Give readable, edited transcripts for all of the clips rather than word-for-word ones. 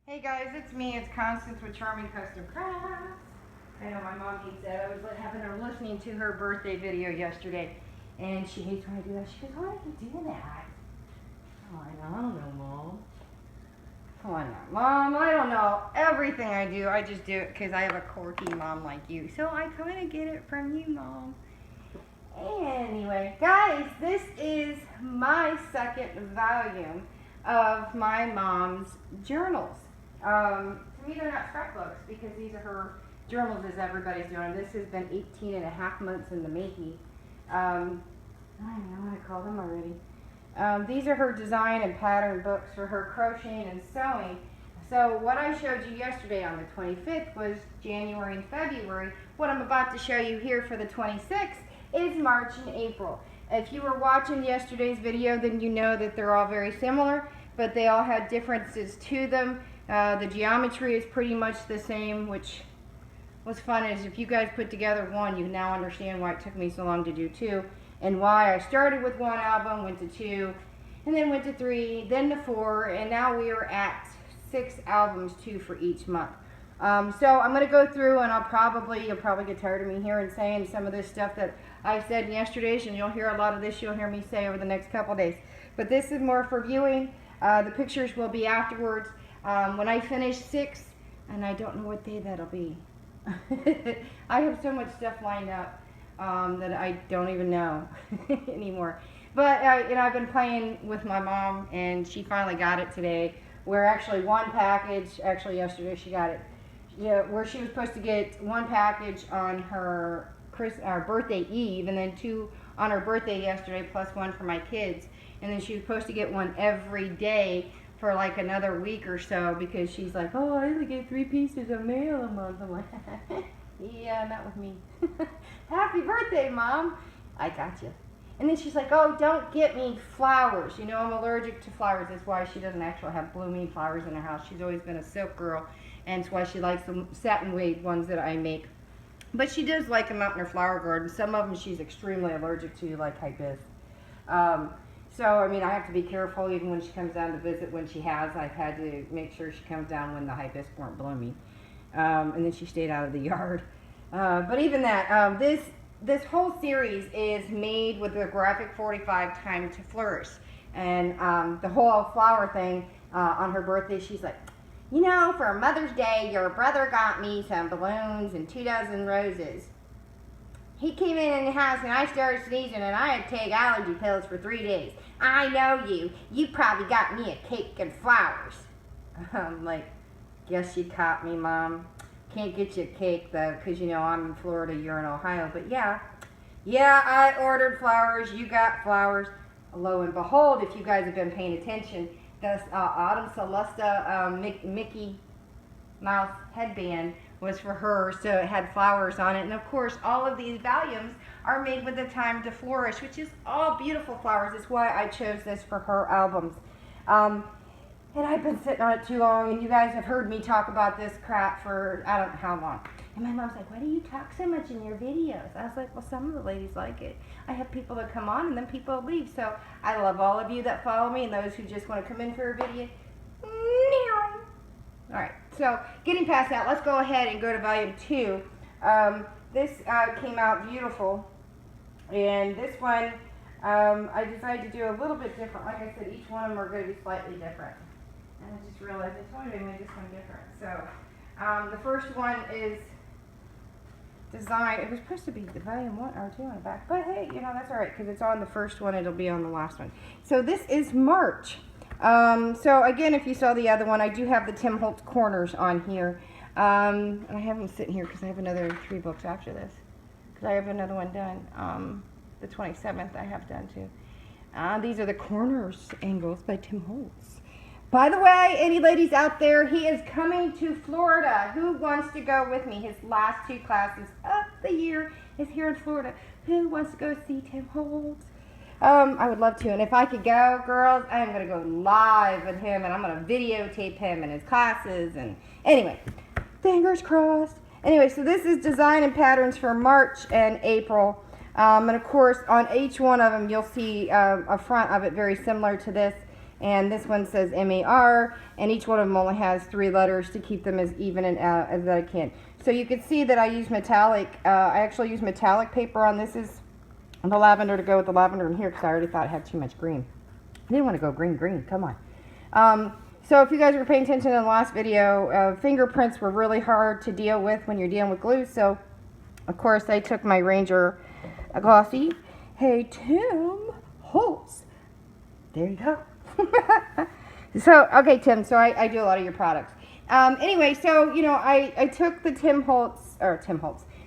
Hey guys, it's me. It's Constance with Charming Custom Crafts. I know my mom hates that. I was having her listening to her birthday video yesterday, and she hates when I do that. She goes, "Why are you doing that?" Oh, I don't know, Mom. Come on now, Mom. I don't know everything I do. I just do it because I have a quirky mom like you. So I kind of get it from you, Mom. Anyway, guys, this is my second volume of my mom's journals. To me, they're not scrapbooks because these are her journals as everybody's doing. This has been 18 and a half months in the making. I don't know what I call them already. These are her design and pattern books for her crocheting and sewing. So what I showed you yesterday on the 25th was January and February. What I'm about to show you here for the 26th is March and April. If you were watching yesterday's video, then you know that they're all very similar, but they all had differences to them. The geometry is pretty much the same, which was fun. Is if you guys put together one, you now understand why it took me so long to do two, and why I started with one album, went to two, and then went to three, then to four, and now we are at 6 albums, 2 for each month. So I'm going to go through, and you'll probably get tired of me hearing saying some of this stuff that I said in yesterday's, and you'll hear a lot of this you'll hear me say over the next couple days. But this is more for viewing. The pictures will be afterwards. When I finish 6, and I don't know what day that'll be. I have so much stuff lined up that I don't even know anymore. But I've been playing with my mom, and she finally got it today. Where actually one package, actually yesterday she got it. Where she was supposed to get one package on her birthday eve, and then 2 on her birthday yesterday, plus 1 for my kids. And then she was supposed to get one every day for like another week or so, because she's like, "Oh, I only get 3 pieces of mail a month." I'm like, "Yeah, not with me." "Happy birthday, Mom." "I got you." And then she's like, "Oh, don't get me flowers. You know, I'm allergic to flowers." That's why she doesn't actually have blooming flowers in her house. She's always been a silk girl, and it's why she likes the satin weight ones that I make. But she does like them out in her flower garden. Some of them she's extremely allergic to, like hibiscus. So, I mean, I have to be careful even when she comes down to visit. When she has, I've had to make sure she comes down when the hibiscus weren't blooming. And then she stayed out of the yard. But even that, this whole series is made with the Graphic 45 Time to Flourish. And the whole flower thing, on her birthday, she's like, "You know, for Mother's Day, your brother got me some balloons and 2 dozen roses. He came in the house and I started sneezing and I had to take allergy pills for 3 days. I know you. You probably got me a cake and flowers." I'm like, "Guess you caught me, Mom. Can't get you a cake, though, because, you know, I'm in Florida, you're in Ohio. But yeah, I ordered flowers. You got flowers." Lo and behold, if you guys have been paying attention, this Autumn Celesta Mickey Mouse headband was for her, so it had flowers on it. And of course, all of these volumes are made with the Time to Flourish, which is all beautiful flowers. That's why I chose this for her albums. And I've been sitting on it too long, and you guys have heard me talk about this crap for I don't know how long. And my mom's like, "Why do you talk so much in your videos?" I was like, "Well, some of the ladies like it. I have people that come on and then people leave. So I love all of you that follow me and those who just want to come in for a video." Alright, so getting past that, let's go ahead and go to volume 2. This came out beautiful. And this one, I decided to do a little bit different. Like I said, each one of them are going to be slightly different. And I just realized I told you I made this one different. So, the first one is design. It was supposed to be the volume 1 or 2 on the back. But hey, you know, that's alright, because it's on the first one, it'll be on the last one. So this is March. So again, if you saw the other one, I do have the Tim Holtz corners on here. And I have them sitting here because I have another 3 books after this. Because I have another one done. The 27th I have done too. These are the corners angles by Tim Holtz. By the way, any ladies out there, he is coming to Florida. Who wants to go with me? His last 2 classes of the year is here in Florida. Who wants to go see Tim Holtz? I would love to. And if I could go, girls, I am going to go live with him, and I'm going to videotape him and his classes. And anyway, fingers crossed. Anyway, so this is design and patterns for March and April. And of course, on each one of them, you'll see a front of it very similar to this. and this one says MAR, and each one of them only has 3 letters to keep them as even and as I can. So you can see that I use metallic, I actually use metallic paper on this is the lavender to go with the lavender in here because I already thought it had too much green. I didn't want to go green, come on. So if you guys were paying attention in the last video, fingerprints were really hard to deal with when you're dealing with glue, so of course I took my Ranger Glossy. Hey, Tim Holtz. There you go. So, okay, Tim, so I do a lot of your products. Anyway, so, you know, I took the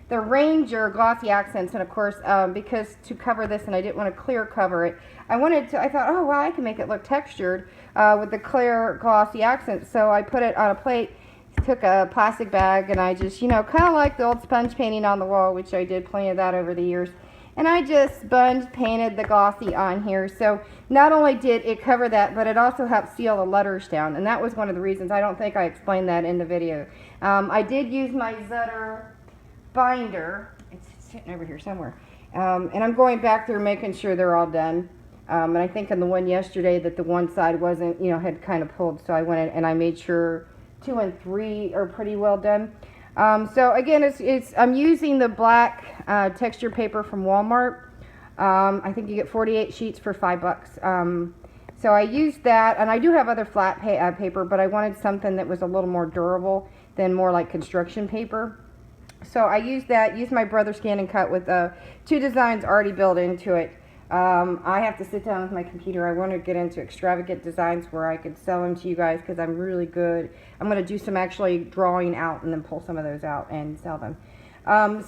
the Ranger Glossy Accents, and of course, because to cover this, and I didn't want to clear cover it, I thought, oh, wow, I can make it look textured with the clear Glossy Accents. So I put it on a plate, took a plastic bag, and I just, you know, kind of like the old sponge painting on the wall, which I did plenty of that over the years. And I just sponge painted the glossy on here. So not only did it cover that, but it also helped seal the letters down. And that was one of the reasons. I don't think I explained that in the video. I did use my Zutter binder. It's sitting over here somewhere. And I'm going back through making sure they're all done. And I think in the one yesterday that the one side wasn't, you know, had kind of pulled. So I went in and I made sure 2 and 3 are pretty well done. So again, I'm using the black texture paper from Walmart. I think you get 48 sheets for $5. So I used that, and I do have other flat paper, but I wanted something that was a little more durable than more like construction paper. So I used that, used my Brother Scan and Cut with 2 designs already built into it. I have to sit down with my computer. I want to get into extravagant designs where I could sell them to you guys because I'm really good. I'm going to do some actually drawing out and then pull some of those out and sell them.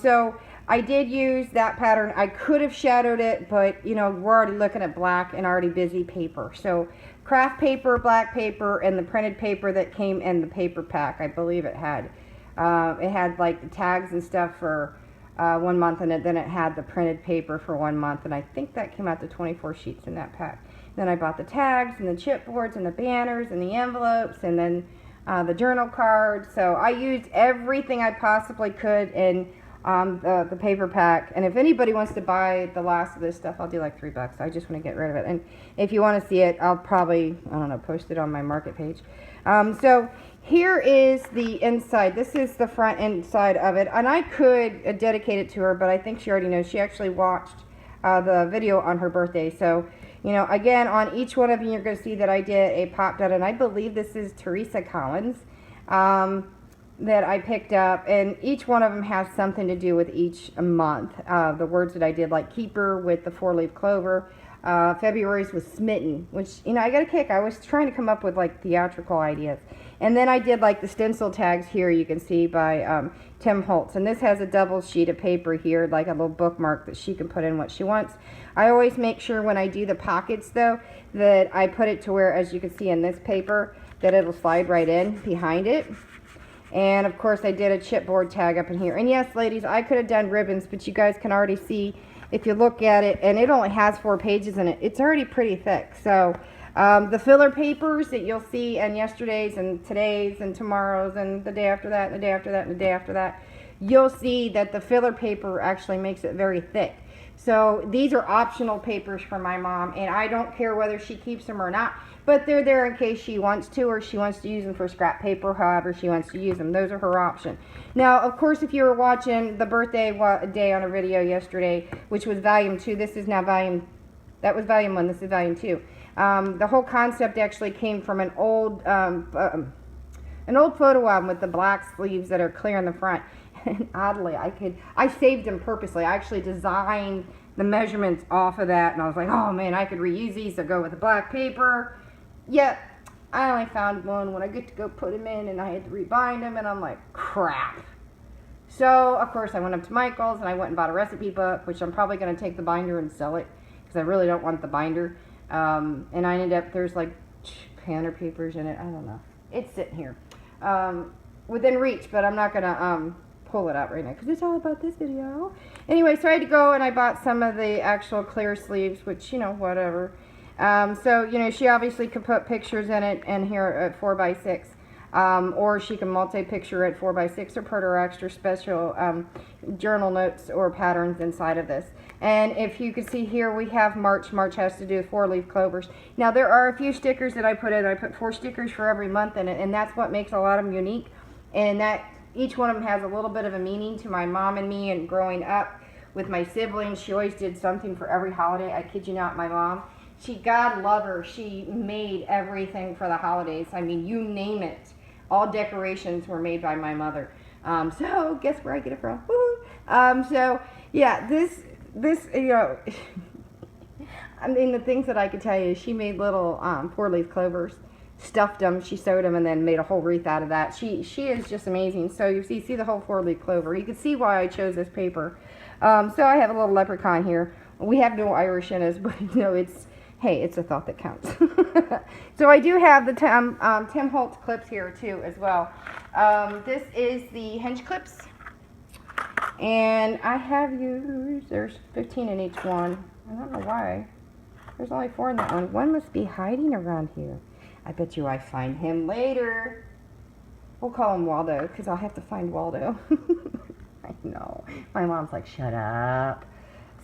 So I did use that pattern. I could have shadowed it, but you know, we're already looking at black and already busy paper. So craft paper, black paper, and the printed paper that came in the paper pack, I believe it had like the tags and stuff for 1 month, and then it had the printed paper for 1 month, and I think that came out to 24 sheets in that pack. Then I bought the tags and the chipboards and the banners and the envelopes and then the journal cards. So I used everything I possibly could in the paper pack. And if anybody wants to buy the last of this stuff, I'll do like $3. I just want to get rid of it. And if you want to see it, I'll probably, I don't know, post it on my market page. So here is the inside. This is the front inside of it. And I could dedicate it to her, but I think she already knows. She actually watched the video on her birthday. So, you know, again, on each one of you, you're going to see that I did a pop dot. And I believe this is Teresa Collins that I picked up. And each one of them has something to do with each month. The words that I did, like Keeper with the 4-leaf clover. February's was Smitten, which, you know, I got a kick. I was trying to come up with like theatrical ideas. And then I did like the stencil tags here, you can see by Tim Holtz. And this has a double sheet of paper here, like a little bookmark that she can put in what she wants. I always make sure when I do the pockets though, that I put it to where, as you can see in this paper, that it'll slide right in behind it. And of course I did a chipboard tag up in here. And yes, ladies, I could have done ribbons, but you guys can already see if you look at it, and it only has 4 pages in it, it's already pretty thick. So the filler papers that you'll see in yesterday's and today's and tomorrow's and the day after that and the day after that and the day after that, you'll see that the filler paper actually makes it very thick. So these are optional papers for my mom, and I don't care whether she keeps them or not, but they're there in case she wants to, or she wants to use them for scrap paper, however she wants to use them. Those are her option. Now, of course, if you were watching the birthday day on a video yesterday, which was volume 2, this is now that was volume 1, this is volume 2. The whole concept actually came from an old photo album with the black sleeves that are clear in the front. And oddly, I saved them purposely. I actually designed the measurements off of that, and I was like, oh man, I could reuse these to go with the black paper. Yet, I only found one when I get to go put them in, and I had to rebind them, and I'm like, crap. So, of course, I went up to Michael's, and I went and bought a recipe book, which I'm probably going to take the binder and sell it, because I really don't want the binder. And I ended up, there's like banner papers in it, I don't know. It's sitting here. Within reach, but I'm not going to pull it out right now because it's all about this video. Anyway, so I had to go and I bought some of the actual clear sleeves, which, you know, whatever. So, you know, she obviously could put pictures in it, and here at 4x6. or she can multi-picture it 4x6 or put her extra special journal notes or patterns inside of this. And if you can see here, we have March. March has to do with 4-leaf clovers. Now, there are a few stickers that I put in. I put 4 stickers for every month in it, and that's what makes a lot of them unique. And that each one of them has a little bit of a meaning to my mom and me, and growing up with my siblings, she always did something for every holiday. I kid you not, my mom. God love her, she made everything for the holidays. I mean, you name it. All decorations were made by my mother. So guess where I get it from? So yeah, this, you know, I mean, the things that I could tell you, she made little 4-leaf clovers, stuffed them, she sewed them, and then made a whole wreath out of that. She is just amazing. So you see the whole 4-leaf clover. You can see why I chose this paper. So I have a little leprechaun here. We have no Irish in us, but you know, hey, it's a thought that counts. So I do have the Tim Holtz clips here too as well. This is the hinge clips, and I have used, there's 15 in each one. I don't know why. There's only 4 in that one. One must be hiding around here. I bet you I find him later. We'll call him Waldo, because I'll have to find Waldo. I know. My mom's like, shut up.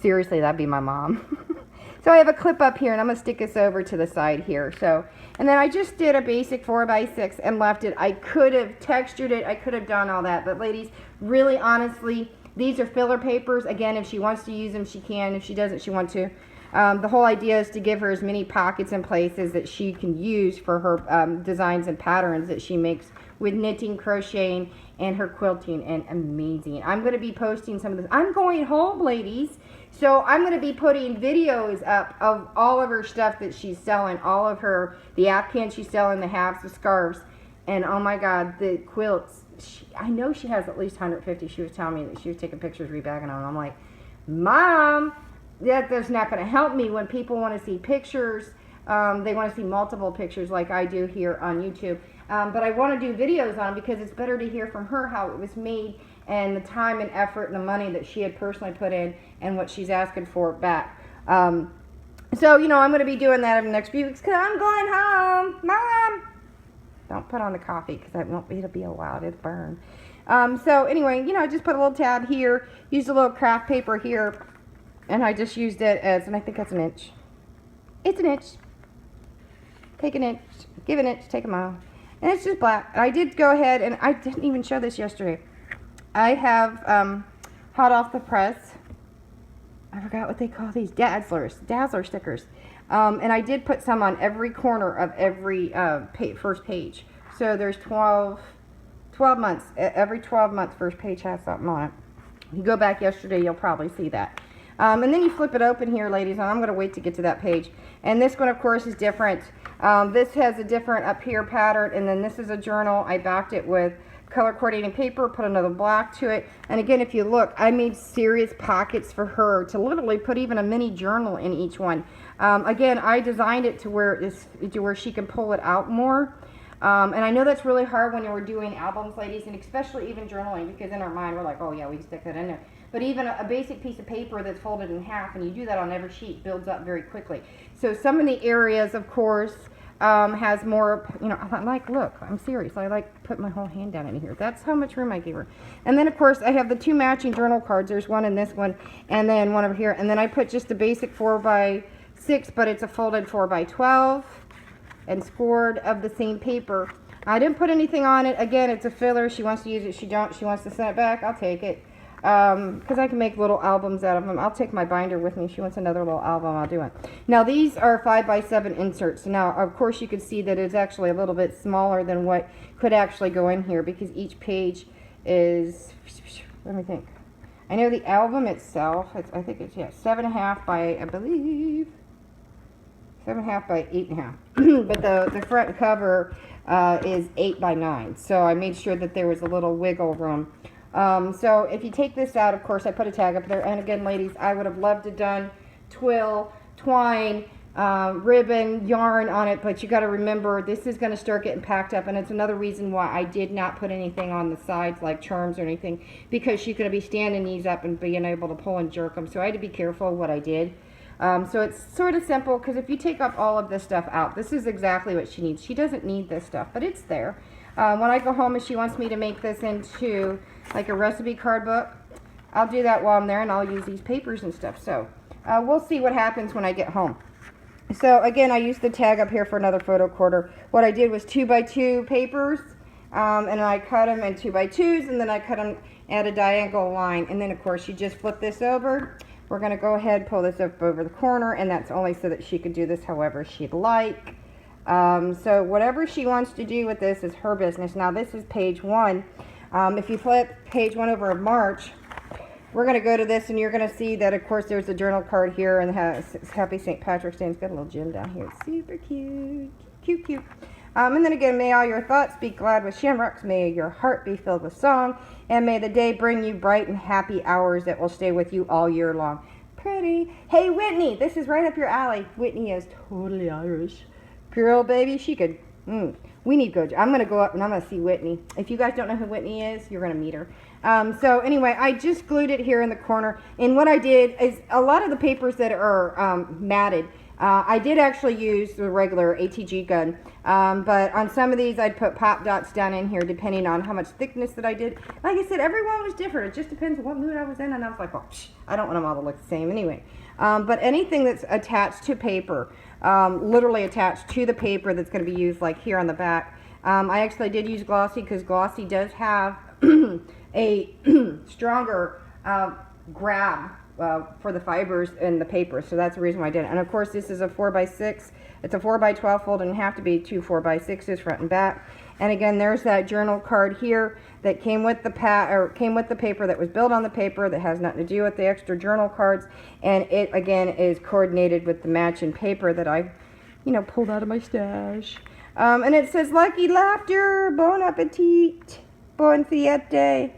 Seriously, that'd be my mom. So I have a clip up here, and I'm going to stick this over to the side here. So, and then I just did a basic 4x6 and left it. I could have textured it. I could have done all that. But ladies, really honestly, these are filler papers. Again, if she wants to use them, she can. If she doesn't, she wants to. The whole idea is to give her as many pockets and places that she can use for her designs and patterns that she makes with knitting, crocheting, and her quilting, and amazing. I'm going to be posting some of this. I'm going home, ladies, so I'm going to be putting videos up of all of her stuff that she's selling, all of her, the afghans she's selling, the hats, the scarves, and oh my God, the quilts. I know she has at least 150. She was telling me that she was taking pictures, rebagging them. I'm like, Mom, that's not going to help me when people want to see pictures. They want to see multiple pictures like I do here on YouTube. But I want to do videos on them because it's better to hear from her how it was made and the time and effort and the money that she had personally put in and what she's asking for back. So, you know, I'm going to be doing that in the next few weeks because I'm going home. Mom! Don't put on the coffee because it'll be a while. It'll burn. So, anyway, you know, I just put a little tab here, used a little craft paper here, and I just used it as, and I think that's an inch. It's an inch. Take an inch. Give an inch. Take a mile. And it's just black. I did go ahead, and I didn't even show this yesterday. I have hot off the press. I forgot what they call these, dazzler stickers. And I did put some on every corner of every first page. So there's 12 months. Every 12 months, first page has something on it. If you go back yesterday, you'll probably see that. And then you flip it open here, ladies, and I'm going to wait to get to that page. And this one, of course, is different. This has a different up here pattern, and then this is a journal. I backed it with color coordinating paper, put another black to it. And again, if you look, I made serious pockets for her to literally put even a mini journal in each one. Again, I designed it to where she can pull it out more. And I know that's really hard when you're doing albums, ladies, and especially even journaling, because in our mind we're like, oh yeah, we can stick that in there. But even a basic piece of paper that's folded in half, and you do that on every sheet, builds up very quickly. So some of the areas, of course, has more, you know, look, I'm serious. I like put my whole hand down in here. That's how much room I gave her. And then, of course, I have the 2 matching journal cards. There's one in this one, and then one over here. And then I put just a basic 4x6, but it's a folded 4x12 and scored of the same paper. I didn't put anything on it. Again, it's a filler. She wants to use it. She don't. She wants to send it back. I'll take it. Because I can make little albums out of them. I'll take my binder with me. If she wants another little album, I'll do it. Now, these are 5x7 inserts. Now, of course, you can see that it's actually a little bit smaller than what could actually go in here, because each page is, let me think. I know the album itself, I think it's, yeah, 7.5 by, I believe, 7.5 by 8.5. But the front cover is 8x9. So I made sure that there was a little wiggle room. So if you take this out, of course, I put a tag up there. And again, ladies, I would have loved to done twill, twine, ribbon, yarn on it. But you got to remember, this is going to start getting packed up. And it's another reason why I did not put anything on the sides like charms or anything. Because she's going to be standing these up and being able to pull and jerk them. So I had to be careful what I did. So it's sort of simple, because if you take up all of this stuff out, this is exactly what she needs. She doesn't need this stuff, but it's there. When I go home and she wants me to make this into like a recipe card book, I'll do that while I'm there, and I'll use these papers and stuff. So we'll see what happens when I get home. So again, I used the tag up here for another photo quarter. What I did was 2x2 papers, and I cut them in 2x2s, and then I cut them at a diagonal line. And then of course you just flip this over. We're going to go ahead, pull this up over the corner, and that's only so that she could do this however she'd like. So whatever she wants to do with this is her business. Now this is page 1. If you flip page 1 over of March, we're going to go to this, and you're going to see that, of course, there's a journal card here, and it has Happy St. Patrick's Day. It's got a little gem down here. It's super cute. Cute, cute. And then again, may all your thoughts be glad with shamrocks. May your heart be filled with song. And may the day bring you bright and happy hours that will stay with you all year long. Pretty. Hey, Whitney, this is right up your alley. Whitney is totally Irish. Girl, baby, she could... we need to go... I'm going to go up and I'm going to see Whitney. If you guys don't know who Whitney is, you're going to meet her. So anyway, I just glued it here in the corner. And what I did is a lot of the papers that are matted, I did actually use the regular ATG gun. But on some of these, I'd put pop dots down in here depending on how much thickness that I did. Like I said, everyone was different. It just depends on what mood I was in. And I was like, oh, I don't want them all to look the same anyway. But anything that's attached to paper, literally attached to the paper that's going to be used like here on the back. I actually did use glossy because glossy does have a stronger grab for the fibers in the paper, so that's the reason why I did it. And of course, this is a 4x6. It's a 4x12 fold, and have to be 2 4x6s front and back. And again, there's that journal card here that came with the paper, that was built on the paper, that has nothing to do with the extra journal cards. And it again is coordinated with the matching paper that I, pulled out of my stash. And it says "Lucky Laughter, Bon Appetit, Bon Fiette."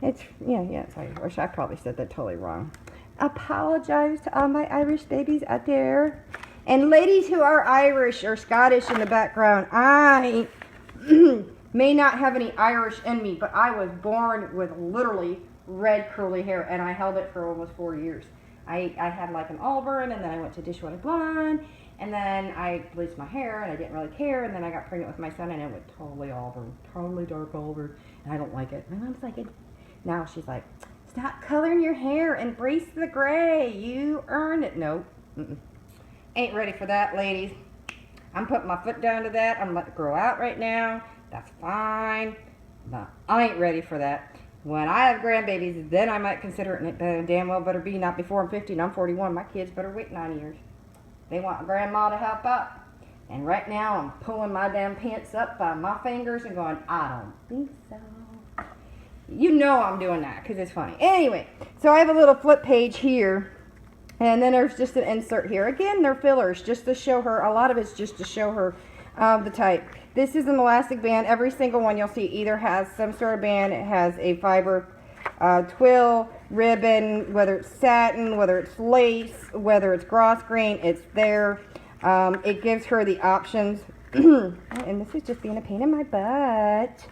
It's it's Irish. I probably said that totally wrong. Apologize to all my Irish babies out there. And ladies who are Irish or Scottish in the background, I may not have any Irish in me, but I was born with literally red curly hair, and I held it for almost 4 years. I had like an auburn, and then I went to dishwater blonde, and then I bleached my hair, and I didn't really care, and then I got pregnant with my son, and it went totally auburn, totally dark auburn, and I don't like it. My mom's like, now she's like, stop coloring your hair, embrace the gray, you earned it. Nope. Ain't ready for that, ladies. I'm putting my foot down to that. I'm letting it grow out right now. That's fine. But I ain't ready for that. When I have grandbabies, then I might consider it, and it damn well better be not before I'm 50 and I'm 41. My kids better wait 9 years. They want grandma to help out. And right now, I'm pulling my damn pants up by my fingers and going, I don't think so. You know I'm doing that because it's funny. Anyway, so I have a little flip page here. And then there's just an insert here. Again, they're fillers just to show her. A lot of it's just to show her the type. This is an elastic band. Every single one you'll see either has some sort of band. It has a fiber twill, ribbon, whether it's satin, whether it's lace, whether it's gross grain, it's there. It gives her the options. And this is just being a pain in my butt.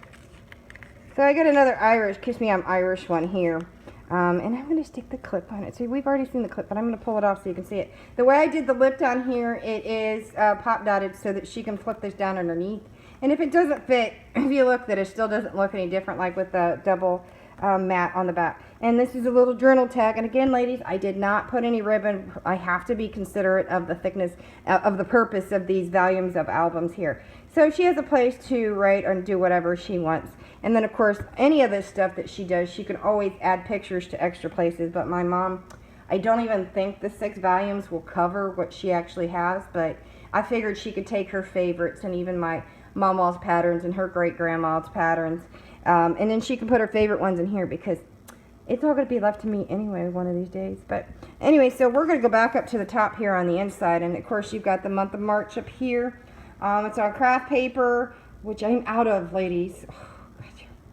So I got another Irish, Kiss Me I'm Irish one here. And I'm going to stick the clip on it. See, we've already seen the clip, but I'm going to pull it off so you can see it. The way I did the lip down here, it is pop dotted so that she can flip this down underneath. And if it doesn't fit, if you look, that it still doesn't look any different, like with the double mat on the back. And this is a little journal tag. And again, ladies, I did not put any ribbon. I have to be considerate of the thickness of the purpose of these volumes of albums here. So she has a place to write and do whatever she wants. And then, of course, any of this stuff that she does, she can always add pictures to extra places. But my mom, I don't even think the 6 volumes will cover what she actually has. But I figured she could take her favorites and even my mama's patterns and her great-grandma's patterns. And then she can put her favorite ones in here because it's all going to be left to me anyway one of these days. But anyway, so we're going to go back up to the top here on the inside. And, of course, you've got the month of March up here. It's on craft paper, which I'm out of, ladies.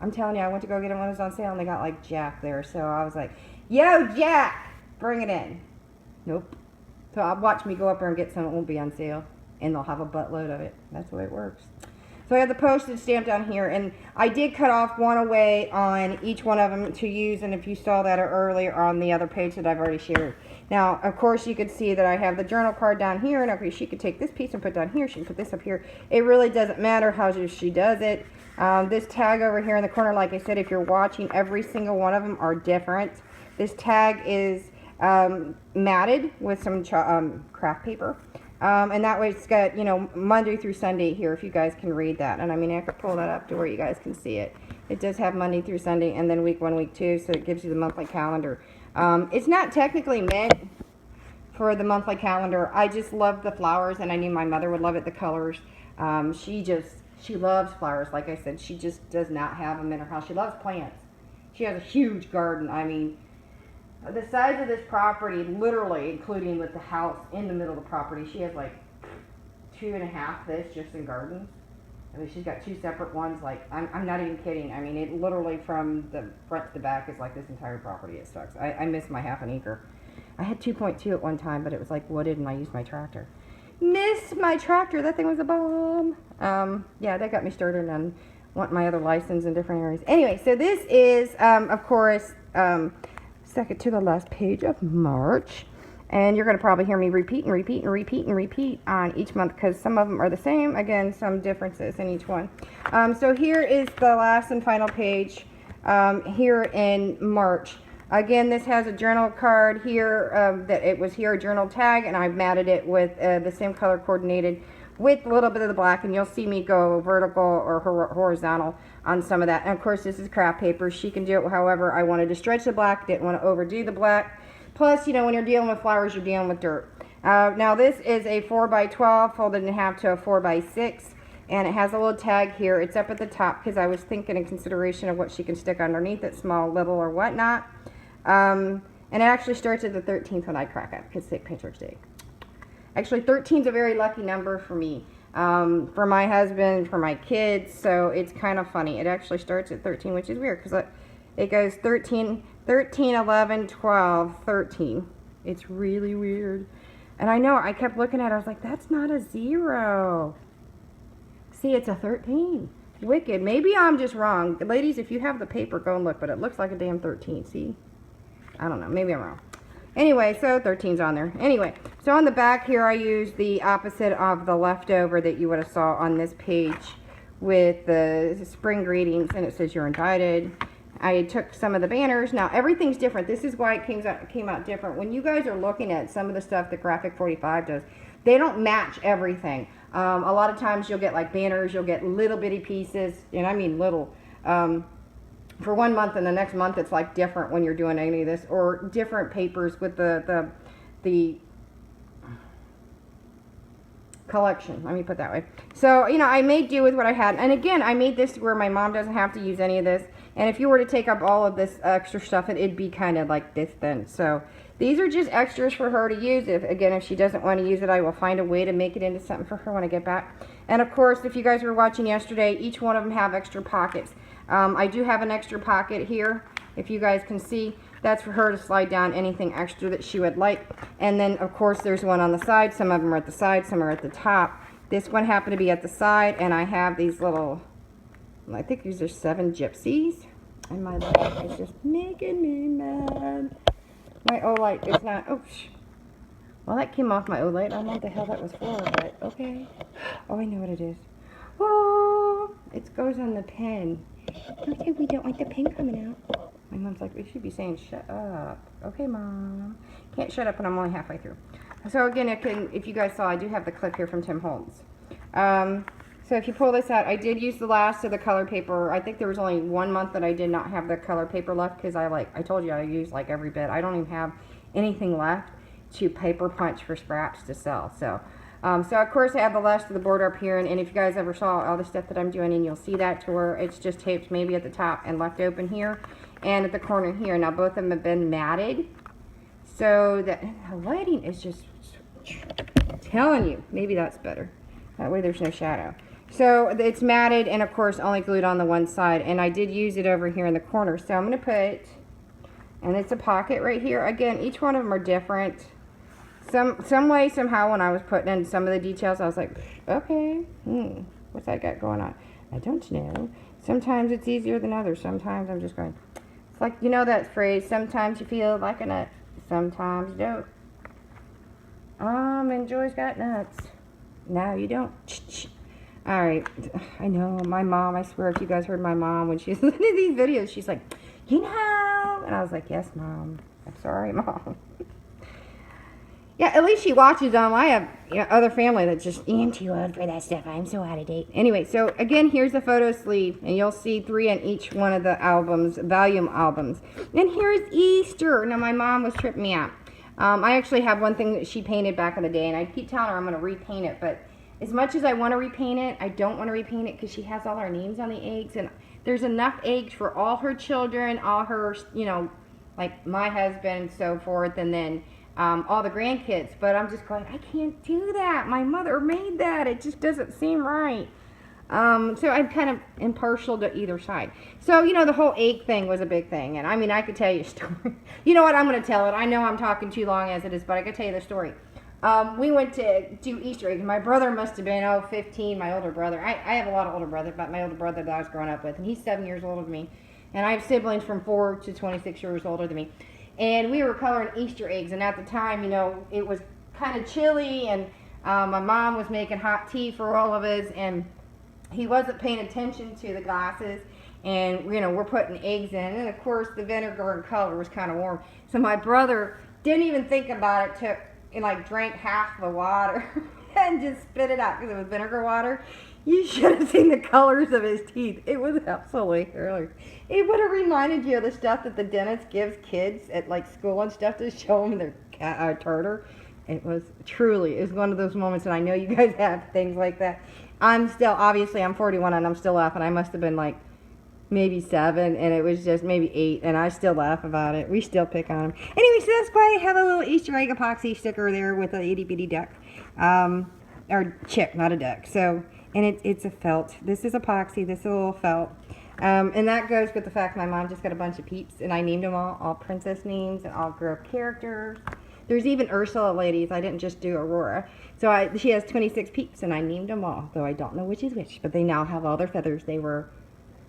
I'm telling you, I went to go get them when it was on sale, and they got like Jack there. So I was like, yo, Jack, bring it in. Nope. So watch me go up there and get some. It won't be on sale, and they'll have a buttload of it. That's the way it works. So I have the postage stamp down here, and I did cut off one away on each one of them to use, and if you saw that earlier on the other page that I've already shared. Now, of course, you could see that I have the journal card down here, and okay, she could take this piece and put it down here. She can put this up here. It really doesn't matter how she does it. This tag over here in the corner, like I said, if you're watching, every single one of them are different. This tag is matted with some craft paper. And that way it's got, you know, Monday through Sunday here, if you guys can read that. And I mean, I could pull that up to where you guys can see it. It does have Monday through Sunday and then week 1, week 2, so it gives you the monthly calendar. It's not technically meant for the monthly calendar. I just love the flowers, and I knew my mother would love it, the colors. She loves flowers. Like I said, she just does not have them in her house. She loves plants. She has a huge garden. I mean, the size of this property, literally, including with the house in the middle of the property, she has like 2.5 this just in gardens. I mean, she's got 2 separate ones. Like, I'm not even kidding. I mean, it literally from the front to the back is like this entire property. It sucks. I miss my 1/2 acre. I had 2.2 at one time, but it was like wooded, and I used my tractor. Miss my tractor. That thing was a bomb. Yeah, that got me started on wanting my other license in different areas. Anyway, so this is, of course, second to the last page of March. And you're going to probably hear me repeat and repeat and repeat and repeat on each month because some of them are the same. Again, some differences in each one. So here is the last and final page here in March. Again, this has a journal card here that it was here, a journal tag, and I've matted it with the same color coordinated with a little bit of the black, and you'll see me go vertical or horizontal on some of that. And of course, this is craft paper. She can do it however I wanted to stretch the black, didn't want to overdo the black. Plus, you know, when you're dealing with flowers, you're dealing with dirt. Now, this is a 4x12 folded in half to a 4x6, and it has a little tag here. It's up at the top because I was thinking in consideration of what she can stick underneath it, small, little, or whatnot. And it actually starts at the 13th when I crack up because St. Patrick's Day. Actually, 13 is a very lucky number for me, for my husband, for my kids, so it's kind of funny. It actually starts at 13, which is weird because it goes 13, 11, 12, 13. It's really weird. And I know, I kept looking at it, I was like, that's not a 0. See, it's a 13. Wicked. Maybe I'm just wrong. Ladies, if you have the paper, go and look, but it looks like a damn 13, see? I don't know, maybe I'm wrong. Anyway, so 13's on there. Anyway, so on the back here, I used the opposite of the leftover that you would have saw on this page with the spring greetings, and it says you're invited. I took some of the banners. Now, everything's different. This is why it came out different. When you guys are looking at some of the stuff that G45 does, they don't match everything. A lot of times you'll get like banners, you'll get little bitty pieces, and I mean little, for 1 month, and the next month it's like different when you're doing any of this, or different papers with the collection, let me put it that way. So, you know, I made do with what I had, and again, I made this where my mom doesn't have to use any of this, and if you were to take up all of this extra stuff, it'd be kind of like this thin. So these are just extras for her to use. If she doesn't want to use it, I will find a way to make it into something for her when I get back. And of course, if you guys were watching yesterday, each one of them have extra pockets. I do have an extra pocket here, if you guys can see. That's for her to slide down anything extra that she would like. And then, of course, there's one on the side. Some of them are at the side, some are at the top. This one happened to be at the side, and I have these little, I think these are 7 gypsies. And my light is just making me mad. My O-light is not, oh, well, that came off my O-light. I don't know what the hell that was for, but okay. Oh, I know what it is. Oh, it goes on the pen. Okay, we don't want the pen coming out. My mom's like, we should be saying shut up. Okay, Mom. Can't shut up when I'm only halfway through. So again, if you guys saw, I do have the clip here from Tim Holmes. So if you pull this out, I did use the last of the color paper. I think there was only 1 month that I did not have the color paper left because I told you I used like every bit. I don't even have anything left to paper punch for scraps to sell. So of course I have the last of the border up here, and if you guys ever saw all the stuff that I'm doing, and you'll see that to where it's just taped maybe at the top and left open here and at the corner here. Now both of them have been matted, so that the lighting is just telling you, maybe that's better. That way there's no shadow. So it's matted and of course only glued on the one side, and I did use it over here in the corner. So I'm going to put, and it's a pocket right here. Again, each one of them are different. Some way, somehow, when I was putting in some of the details, I was like, okay, what's that got going on? I don't know. Sometimes it's easier than others. Sometimes I'm just going, it's like, you know that phrase, sometimes you feel like a nut, sometimes you don't. And Joy's got nuts. No, you don't. All right. I know, my mom, I swear, if you guys heard my mom when she's listening to these videos, she's like, you know. And I was like, yes, Mom. I'm sorry, Mom. Yeah, at least she watches them. I have other family that's just, I'm too old for that stuff. I'm so out of date. Anyway, so again, here's the photo sleeve. And you'll see 3 on each one of the albums, volume albums. And here's Easter. Now, my mom was tripping me out. I actually have one thing that she painted back in the day. And I keep telling her I'm going to repaint it. But as much as I want to repaint it, I don't want to repaint it because she has all our names on the eggs. And there's enough eggs for all her children, all her, like my husband and so forth. And then all the grandkids. But I'm just going, I can't do that. My mother made that. It just doesn't seem right. So I'm kind of impartial to either side. So, the whole egg thing was a big thing. And I mean, I could tell you a story. You know what? I'm going to tell it. I know I'm talking too long as it is, but I could tell you the story. We went to do Easter eggs. My brother must have been, 15, my older brother. I have a lot of older brothers, but my older brother that I was growing up with, and he's 7 years older than me. And I have siblings from 4 to 26 years older than me. And we were coloring Easter eggs, and at the time, it was kind of chilly, and my mom was making hot tea for all of us, and he wasn't paying attention to the glasses, and, we're putting eggs in, and of course, the vinegar and color was kind of warm. So my brother didn't even think about it, drank half the water and just spit it out because it was vinegar water. You should have seen the colors of his teeth. It was absolutely hilarious. It would have reminded you of the stuff that the dentist gives kids at school and stuff to show them their tartar. It was one of those moments, and I know you guys have things like that. I'm 41 and I'm still laughing. I must have been maybe 7, and it was just maybe 8, and I still laugh about it. We still pick on them. Anyway, so that's why I have a little Easter egg epoxy sticker there with a itty bitty duck. Or chick, not a duck. So, and it's a felt. This is epoxy. This is a little felt. And that goes with the fact my mom just got a bunch of peeps, and I named them all princess names and all girl characters. There's even Ursula ladies. I didn't just do Aurora. So she has 26 peeps, and I named them all, though I don't know which is which. But they now have all their feathers. They were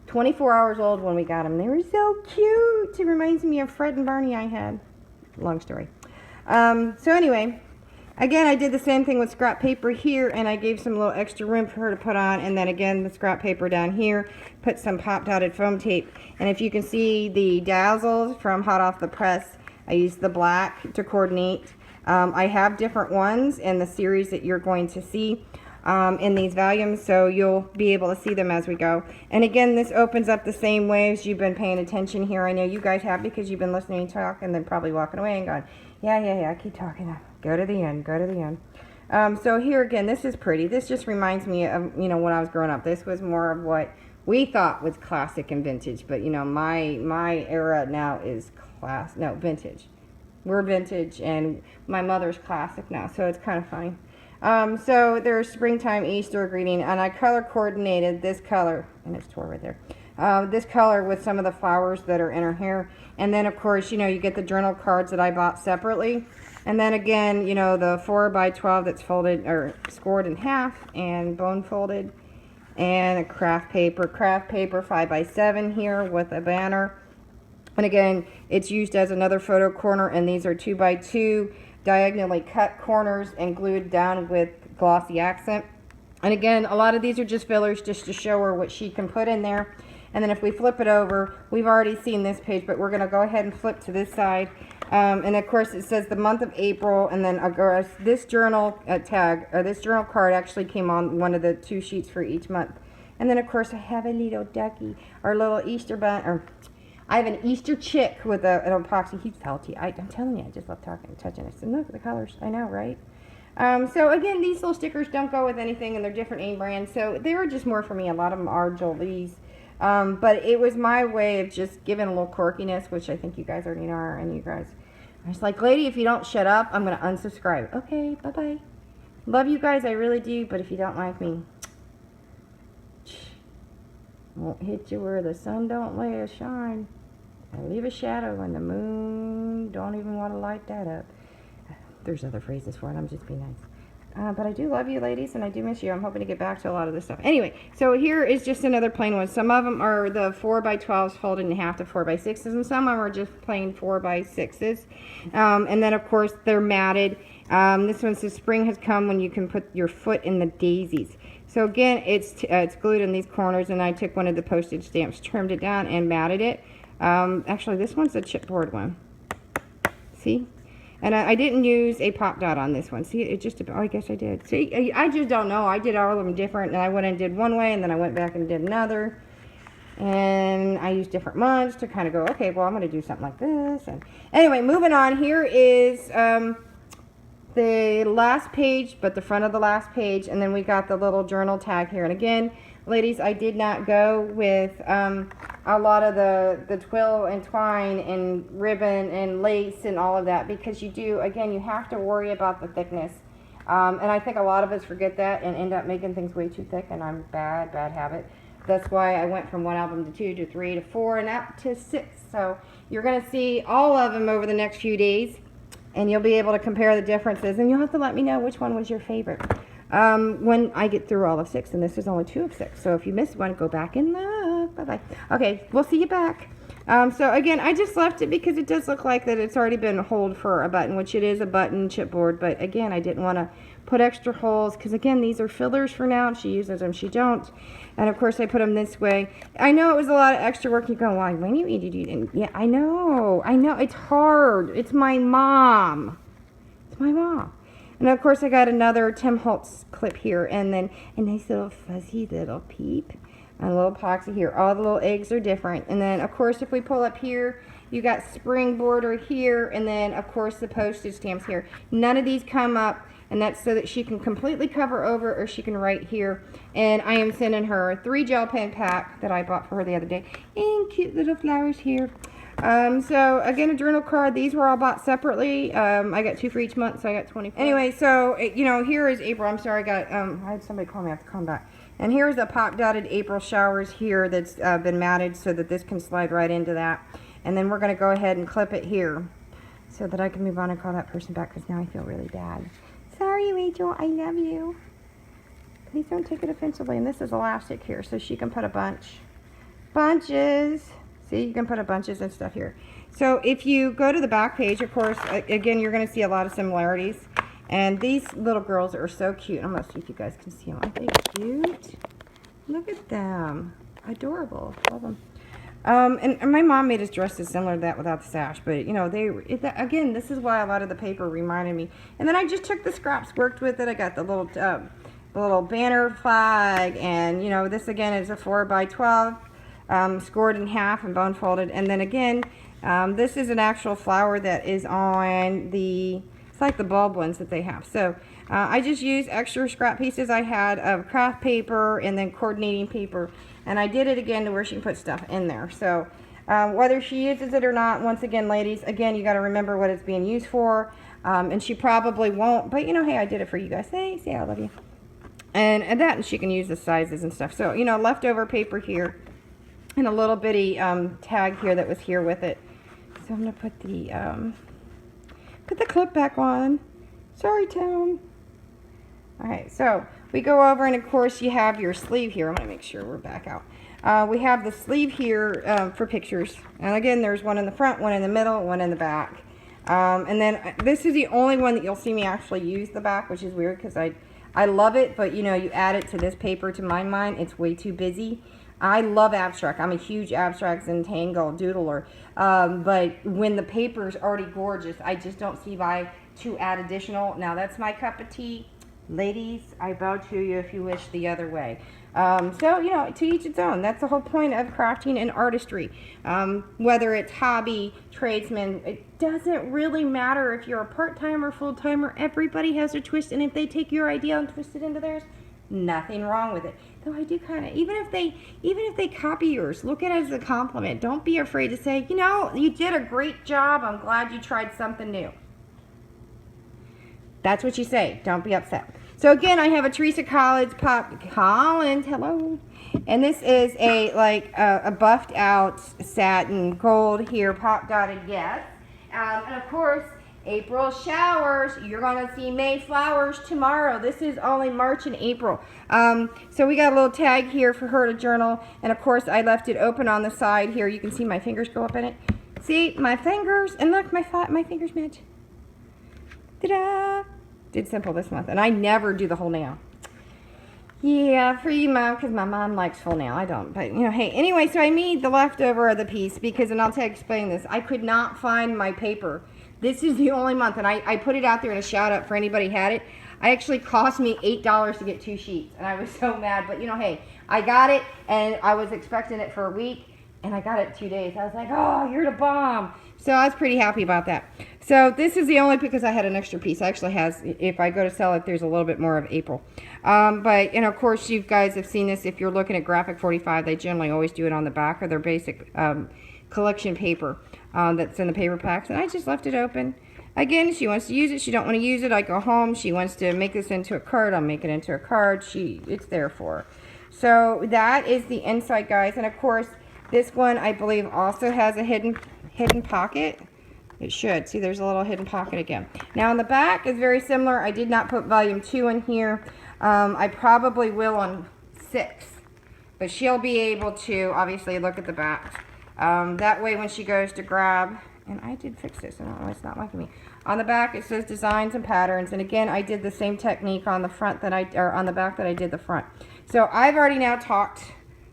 24 hours old when we got them. They were so cute. It reminds me of Fred and Barney I had. Long story. So anyway, again, I did the same thing with scrap paper here, and I gave some little extra room for her to put on, and then again, the scrap paper down here, put some pop-dotted foam tape. And if you can see the dazzles from hot off the press, I used the black to coordinate. I have different ones in the series that you're going to see in these volumes, so you'll be able to see them as we go. And again, this opens up the same way as you've been paying attention here. I know you guys have, because you've been listening to talk and then probably walking away and going, yeah, keep talking now. Go to the end. So here again, this is pretty. This just reminds me of, when I was growing up. This was more of what we thought was classic and vintage, but my era now is vintage. We're vintage, and my mother's classic now, so it's kind of funny. So there's springtime Easter greeting, and I color coordinated this color, and it's tore right there. This color with some of the flowers that are in her hair. And then of course, you get the journal cards that I bought separately. And then again, the 4x12 that's folded or scored in half and bone folded. And a craft paper 5x7 here with a banner. And again, it's used as another photo corner, and these are 2x2 diagonally cut corners and glued down with glossy accent. And again, a lot of these are just fillers just to show her what she can put in there. And then if we flip it over, we've already seen this page, but we're going to go ahead and flip to this side. And of course, it says the month of April, and then this journal tag, or this journal card actually came on one of the 2 sheets for each month. And then of course, I have a little ducky, our little Easter bunny, or I have an Easter chick with an epoxy. He's felty. I'm telling you, I just love talking and touching it. And look at the colors. I know, right? So again, these little stickers don't go with anything, and they're different name brands. So they were just more for me. A lot of them are Jolie's. But it was my way of just giving a little quirkiness, which I think you guys already know, and you guys are just like, lady, if you don't shut up, I'm going to unsubscribe. Okay, bye-bye. Love you guys, I really do, but if you don't like me, won't hit you where the sun don't lay a shine. I leave a shadow, and the moon don't even want to light that up. There's other phrases for it. I'm just being nice. But I do love you, ladies, and I do miss you. I'm hoping to get back to a lot of this stuff. Anyway, so here is just another plain one. Some of them are the 4x12s folded in half to 4x6s, and some of them are just plain 4x6s. And then, of course, they're matted. This one says, spring has come when you can put your foot in the daisies. So again, it's glued in these corners, and I took one of the postage stamps, trimmed it down, and matted it. Actually, this one's a chipboard one. See? And I didn't use a pop dot on this one. See, it just, oh, I guess I did. See, I just don't know. I did all of them different, and I went and did one way, and then I went back and did another. And I used different months to kind of go, okay, well, I'm going to do something like this. And anyway, moving on. Here is the last page, but the front of the last page, and then we got the little journal tag here. And again, ladies, I did not go with a lot of the twill and twine and ribbon and lace and all of that, because you do, again, you have to worry about the thickness. And I think a lot of us forget that and end up making things way too thick, and I'm bad habit. That's why I went from one album to 2 to 3 to 4 and up to 6. So you're going to see all of them over the next few days, and you'll be able to compare the differences, and you'll have to let me know which one was your favorite when I get through all of 6, and this is only 2 of 6. So if you missed one, go back and look. Bye-bye. Okay, we'll see you back. So again, I just left it because it does look like that it's already been holed for a button, which it is a button chipboard, but again, I didn't want to put extra holes, because again, these are fillers for now. She uses them, she don't. And of course, I put them this way. I know it was a lot of extra work. You go, why? When you eat it, and yeah, I know, it's hard. It's my mom. It's my mom. And of course, I got another Tim Holtz clip here, and then a nice little fuzzy little peep, and a little epoxy here. All the little eggs are different. And then, of course, if we pull up here, you got spring border here, and then, of course, the postage stamps here. None of these come up, and that's so that she can completely cover over, or she can write here. And I am sending her 3 gel pen pack that I bought for her the other day, and cute little flowers here. So again, a journal card. These were all bought separately. I got 2 for each month, so I got 24. Anyway, so you know, here is April. I'm sorry, I had somebody call me. I have to come back. And here's a pop dotted April showers here that's been matted so that this can slide right into that. And then we're going to go ahead and clip it here so that I can move on and call that person back, because now I feel really bad. Sorry, Rachel, I love you. Please don't take it offensively. And this is elastic here, so she can put a bunches. See, you can put a bunches and stuff here. So if you go to the back page, of course, again, you're going to see a lot of similarities. And these little girls are so cute. I'm going to see if you guys can see them. Aren't they cute? Look at them. Adorable. Love them. And my mom made us dresses similar to that without the sash, but you know, again, this is why a lot of the paper reminded me. And then I just took the scraps, worked with it. I got the little banner flag, and you know, this again is a 4x12, scored in half and bone folded. And then again, this is an actual flower that is on it's like the bulb ones that they have. So I just used extra scrap pieces I had of craft paper and then coordinating paper. And I did it again to where she can put stuff in there. So whether she uses it or not, once again, ladies, again, you got to remember what it's being used for. And she probably won't. But, you know, hey, I did it for you guys. Hey, say I love you. And she can use the sizes and stuff. So, you know, leftover paper here. And a little bitty tag here that was here with it. So I'm going to put the clip back on. Sorry, Tom. Alright, so we go over, and of course you have your sleeve here. I'm going to make sure we're back out. We have the sleeve here for pictures. And again, there's one in the front, one in the middle, one in the back. And then this is the only one that you'll see me actually use the back, which is weird because I love it, but you know, you add it to this paper, to my mind, it's way too busy. I love abstract. I'm a huge abstracts and tangle doodler. But when the paper is already gorgeous, I just don't see why to add additional. Now, that's my cup of tea. Ladies, I bow to you if you wish the other way. So, you know, to each its own. That's the whole point of crafting and artistry. Whether it's hobby, tradesman, it doesn't really matter if you're a part-timer, full-timer. Everybody has their twist, and if they take your idea and twist it into theirs, nothing wrong with it. Though I do kind of, even if they copy yours, look at it as a compliment. Don't be afraid to say, you know, you did a great job. I'm glad you tried something new. That's what you say. Don't be upset. So again, I have a Teresa Collins, hello. And this is a buffed out satin gold here, pop dotted, yes. And of course, April showers. You're going to see May flowers tomorrow. This is only March and April. So we got a little tag here for her to journal. And of course, I left it open on the side here. You can see my fingers go up in it. See, my fingers, and look, my fingers match. Ta-da! Did simple this month, and I never do the whole nail. Yeah, for you, Mom, because my mom likes full nail. I don't, but, you know, hey. Anyway, so I made the leftover of the piece because, and I'll explain this. I could not find my paper. This is the only month, and I put it out there in a shout-out for anybody had it. It actually cost me $8 to get 2 sheets, and I was so mad. But, you know, hey, I got it, and I was expecting it for a week, and I got it 2 days. I was like, oh, you're the bomb. So I was pretty happy about that. So this is the only, because I had an extra piece. Actually has, if I go to sell it, there's a little bit more of April. But, and of course, you guys have seen this. If you're looking at Graphic 45, they generally always do it on the back of their basic collection paper that's in the paper packs. And I just left it open. Again, she wants to use it. She don't want to use it. I go home. She wants to make this into a card. I'll make it into a card. It's there for her. So that is the inside, guys. And of course, this one, I believe, also has a hidden pocket. It should. See, there's a little hidden pocket again. Now, on the back is very similar. I did not put volume 2 in here. I probably will on 6. But she'll be able to, obviously, look at the back. That way, when she goes to grab, and I did fix this. I don't know, it's not liking me. On the back, it says designs and patterns. And again, I did the same technique on the front or on the back that I did the front. So I've already now talked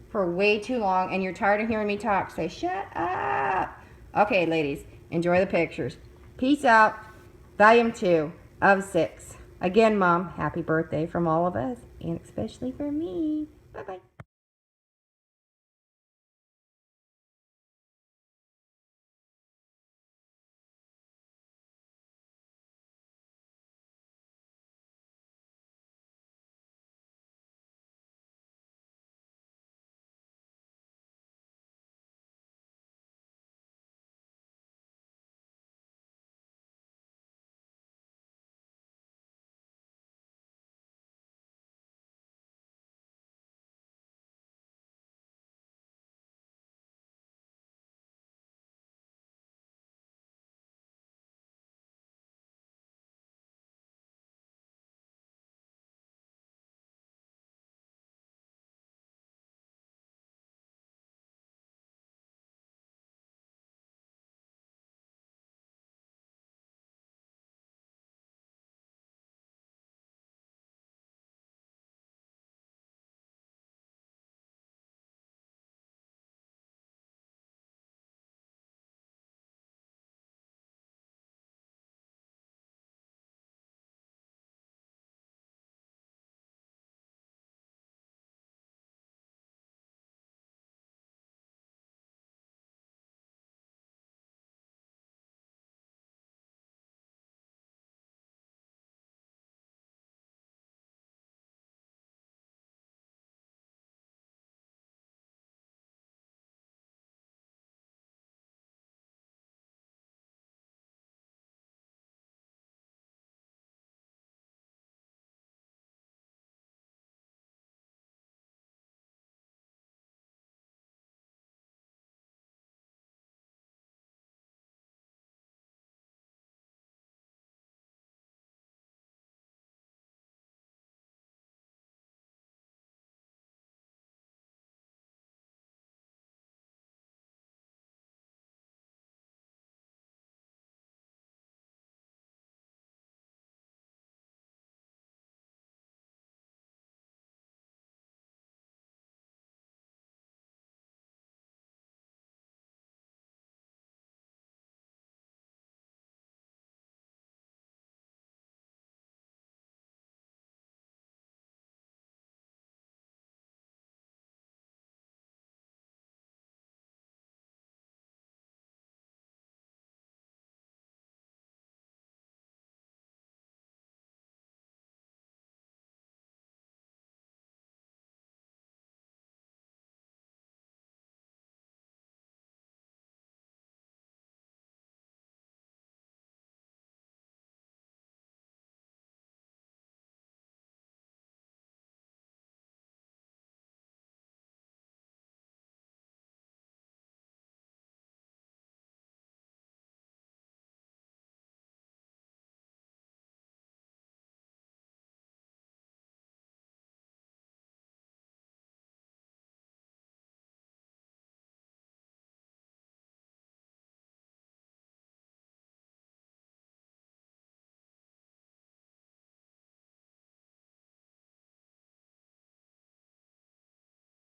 for way too long, and you're tired of hearing me talk. Say, shut up. Okay, ladies, enjoy the pictures. Peace out. Volume 2 of 6. Again, Mom, happy birthday from all of us, and especially for me. Bye-bye.